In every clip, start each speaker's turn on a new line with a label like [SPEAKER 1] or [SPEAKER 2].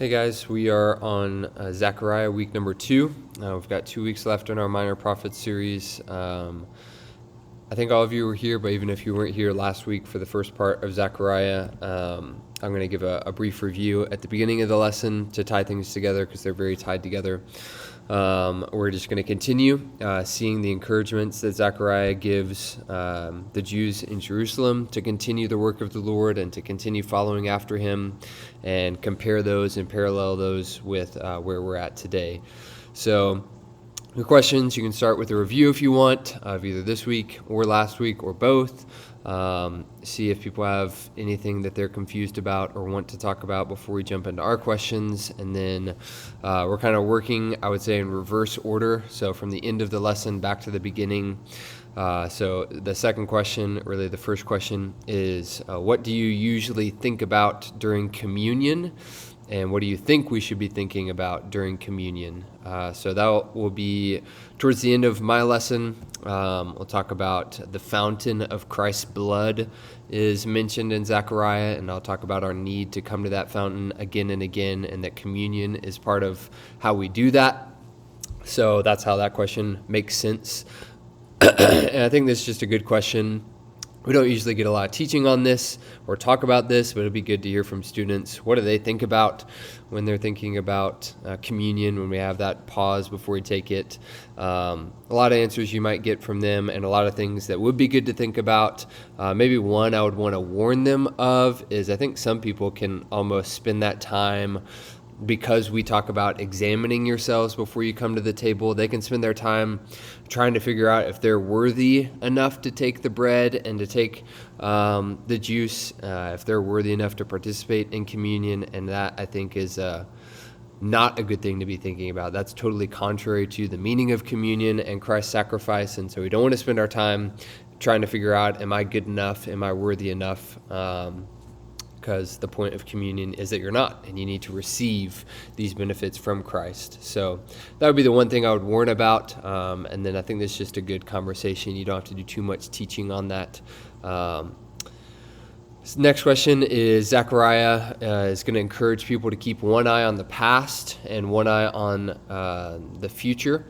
[SPEAKER 1] Hey guys, we are on Zechariah week number 2. We've got 2 weeks left in our Minor Prophets series. I think all of you were here, but even if you weren't here last week for the first part of Zechariah, I'm going to give a brief review at the beginning of the lesson to tie things together because they're very tied together. We're just going to continue seeing the encouragements that Zechariah gives the Jews in Jerusalem to continue the work of the Lord and to continue following after him, and compare those and parallel those with where we're at today. So your questions, you can start with a review if you want, of either this week or last week or both. See if people have anything that they're confused about or want to talk about before we jump into our questions. And then we're kind of working, I would say, in reverse order. So from the end of the lesson back to the beginning. So the second question, really the first question, is what do you usually think about during communion? And what do you think we should be thinking about during communion? So that will be towards the end of my lesson. We'll talk about the fountain of Christ's blood is mentioned in Zechariah, and I'll talk about our need to come to that fountain again and again, and that communion is part of how we do that. So that's how that question makes sense. And I think this is just a good question. We don't usually get a lot of teaching on this or talk about this, but it'd be good to hear from students. What do they think about when they're thinking about communion, when we have that pause before we take it? A lot of answers you might get from them, and a lot of things that would be good to think about. Maybe one I would want to warn them of is I think some people can almost spend that time, because we talk about examining yourselves before you come to the table, they can spend their time trying to figure out if they're worthy enough to take the bread and to take the juice, if they're worthy enough to participate in communion. And that, I think, is not a good thing to be thinking about. That's totally contrary to the meaning of communion and Christ's sacrifice. And so we don't want to spend our time trying to figure out, am I good enough? Am I worthy enough? Because the point of communion is that you're not, and you need to receive these benefits from Christ. So that would be the one thing I would warn about, and then I think this is just a good conversation. You don't have to do too much teaching on that. Next question is Zechariah is going to encourage people to keep one eye on the past and one eye on the future.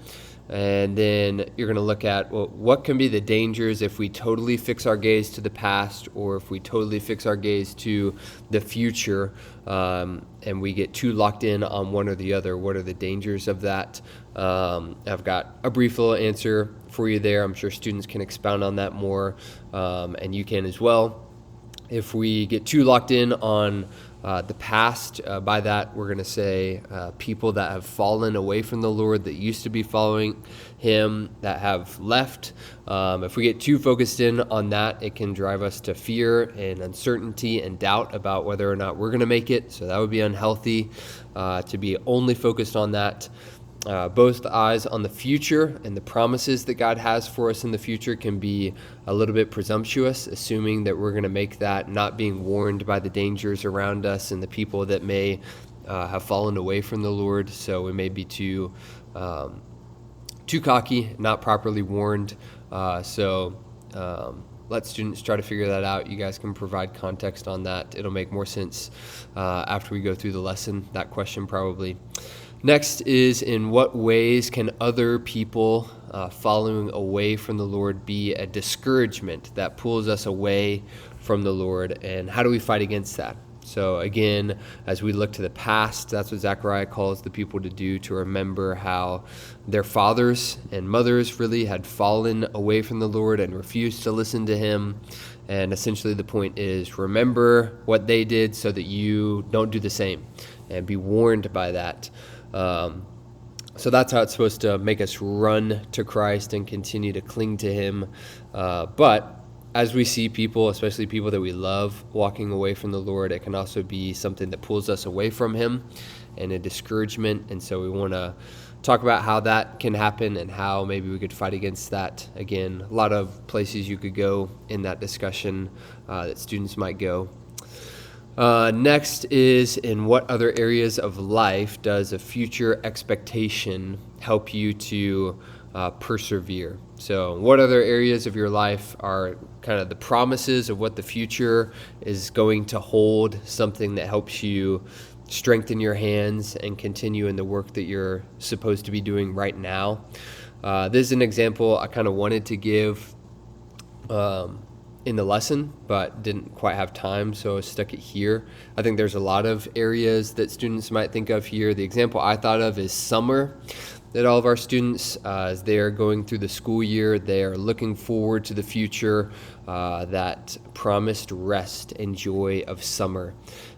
[SPEAKER 1] And then you're going to look at, well, what can be the dangers if we totally fix our gaze to the past, or if we totally fix our gaze to the future, and we get too locked in on one or the other. What are the dangers of that? I've got a brief little answer for you there. I'm sure students can expound on that more, and you can as well. If we get too locked in on the past, by that we're going to say people that have fallen away from the Lord, that used to be following him, that have left. If we get too focused in on that, it can drive us to fear and uncertainty and doubt about whether or not we're going to make it. So that would be unhealthy to be only focused on that. Both eyes on the future and the promises that God has for us in the future can be a little bit presumptuous, assuming that we're going to make that, not being warned by the dangers around us and the people that may have fallen away from the Lord. So we may be too cocky, not properly warned. Let students try to figure that out. You guys can provide context on that. It'll make more sense after we go through the lesson, that question probably. Next is, in what ways can other people following away from the Lord be a discouragement that pulls us away from the Lord, and how do we fight against that? So again, as we look to the past, that's what Zechariah calls the people to do, to remember how their fathers and mothers really had fallen away from the Lord and refused to listen to him. And essentially the point is, remember what they did so that you don't do the same, and be warned by that. So that's how it's supposed to make us run to Christ and continue to cling to him. But as we see people, especially people that we love, walking away from the Lord, it can also be something that pulls us away from him and a discouragement. And so we want to talk about how that can happen and how maybe we could fight against that. Again, a lot of places you could go in that discussion that students might go. Next is, in what other areas of life does a future expectation help you to persevere? So what other areas of your life are kind of the promises of what the future is going to hold, something that helps you strengthen your hands and continue in the work that you're supposed to be doing right now. This is an example I kind of wanted to give in the lesson, but didn't quite have time, so I stuck it here. I think there's a lot of areas that students might think of here. The example I thought of is summer. That all of our students, as they are going through the school year, they are looking forward to the future, that promised rest and joy of summer.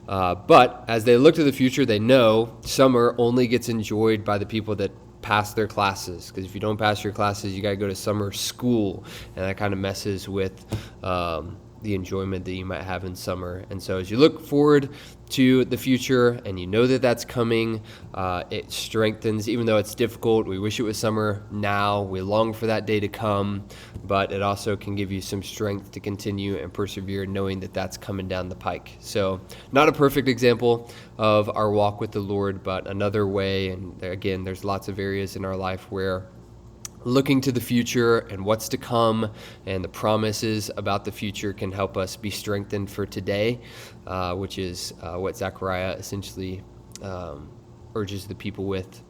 [SPEAKER 1] But as they look to the future, they know summer only gets enjoyed by the people that pass their classes, because if you don't pass your classes, you got to go to summer school, and that kind of messes with the enjoyment that you might have in summer. And so as you look forward to the future and you know that that's coming, it strengthens, even though it's difficult. We wish it was summer now. We long for that day to come, but it also can give you some strength to continue and persevere, knowing that that's coming down the pike. So not a perfect example of our walk with the Lord, but another way. And again, there's lots of areas in our life where looking to the future and what's to come and the promises about the future can help us be strengthened for today, which is what Zechariah essentially urges the people with.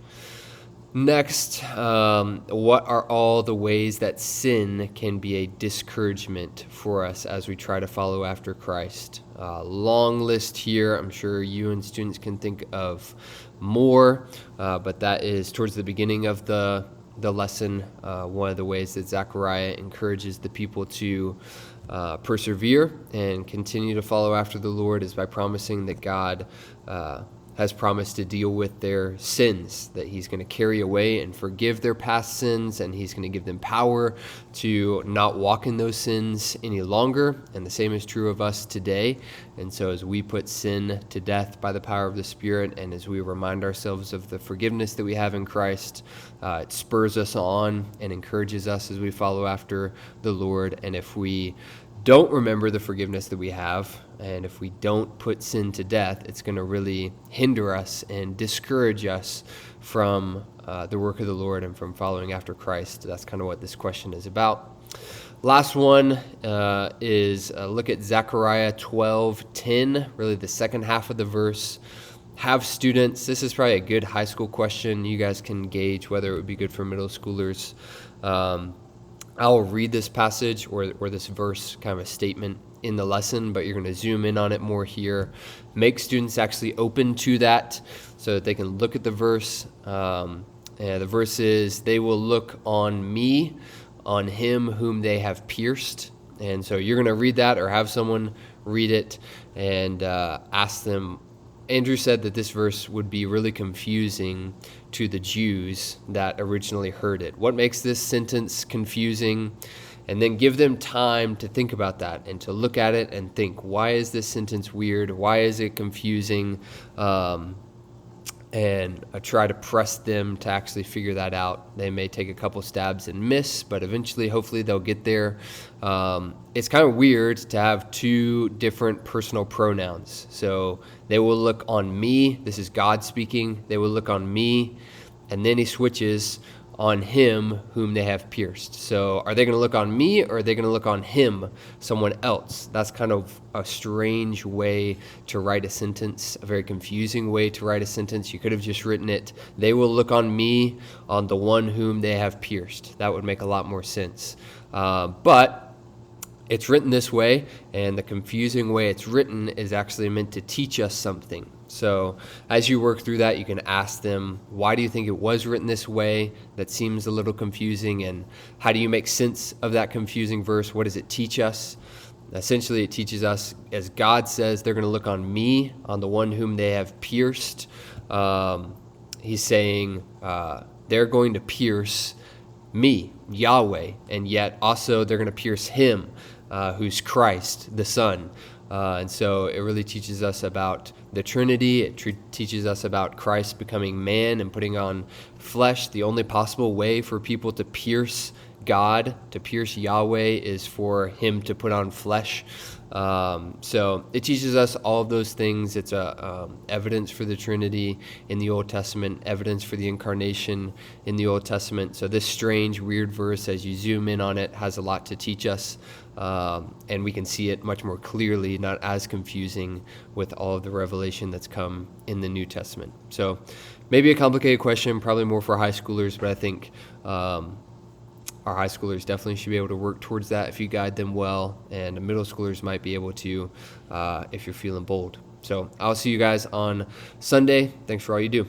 [SPEAKER 1] Next, what are all the ways that sin can be a discouragement for us as we try to follow after Christ? Long list here. I'm sure you and students can think of more, but that is towards the beginning of the lesson. One of the ways that Zechariah encourages the people to persevere and continue to follow after the Lord is by promising that God has promised to deal with their sins, that he's going to carry away and forgive their past sins, and he's going to give them power to not walk in those sins any longer. And the same is true of us today. And so as we put sin to death by the power of the Spirit, and as we remind ourselves of the forgiveness that we have in Christ, it spurs us on and encourages us as we follow after the Lord. And if we don't remember the forgiveness that we have, and if we don't put sin to death, it's going to really hinder us and discourage us from the work of the Lord and from following after Christ. That's kind of what this question is about. Last one is look at Zechariah 12:10, really the second half of the verse. Have students, this is probably a good high school question. You guys can gauge whether it would be good for middle schoolers. I'll read this passage or this verse, kind of a statement in the lesson, but you're going to zoom in on it more here. Make students actually open to that so that they can look at the verse. The verse is, they will look on me, on him whom they have pierced. And so you're going to read that or have someone read it and ask them. Andrew said that this verse would be really confusing to the Jews that originally heard it. What makes this sentence confusing? And then give them time to think about that and to look at it and think, why is this sentence weird? Why is it confusing? And try to press them to actually figure that out. They may take a couple stabs and miss, but eventually, hopefully, they'll get there. It's kind of weird to have two different personal pronouns. So they will look on me. This is God speaking. They will look on me. And then he switches on him whom they have pierced. So are they going to look on me, or are they going to look on him, someone else? That's kind of a strange way to write a sentence, a very confusing way to write a sentence. You could have just written it, they will look on me, on the one whom they have pierced. That would make a lot more sense. But it's written this way, and the confusing way it's written is actually meant to teach us something. So as you work through that, you can ask them, why do you think it was written this way? That seems a little confusing. And how do you make sense of that confusing verse? What does it teach us? Essentially, it teaches us, as God says, they're going to look on me, on the one whom they have pierced. He's saying they're going to pierce me, Yahweh, and yet also they're going to pierce him, who's Christ, the Son. And so it really teaches us about the Trinity. It teaches us about Christ becoming man and putting on flesh. The only possible way for people to pierce God, to pierce Yahweh, is for him to put on flesh. So it teaches us all of those things. It's a evidence for the Trinity in the Old Testament, evidence for the incarnation in the Old Testament. So this strange, weird verse, as you zoom in on it, has a lot to teach us, and we can see it much more clearly, not as confusing with all of the revelation that's come in the New Testament. So maybe a complicated question, probably more for high schoolers, but I think our high schoolers definitely should be able to work towards that if you guide them well, and the middle schoolers might be able to if you're feeling bold. So I'll see you guys on Sunday. Thanks for all you do.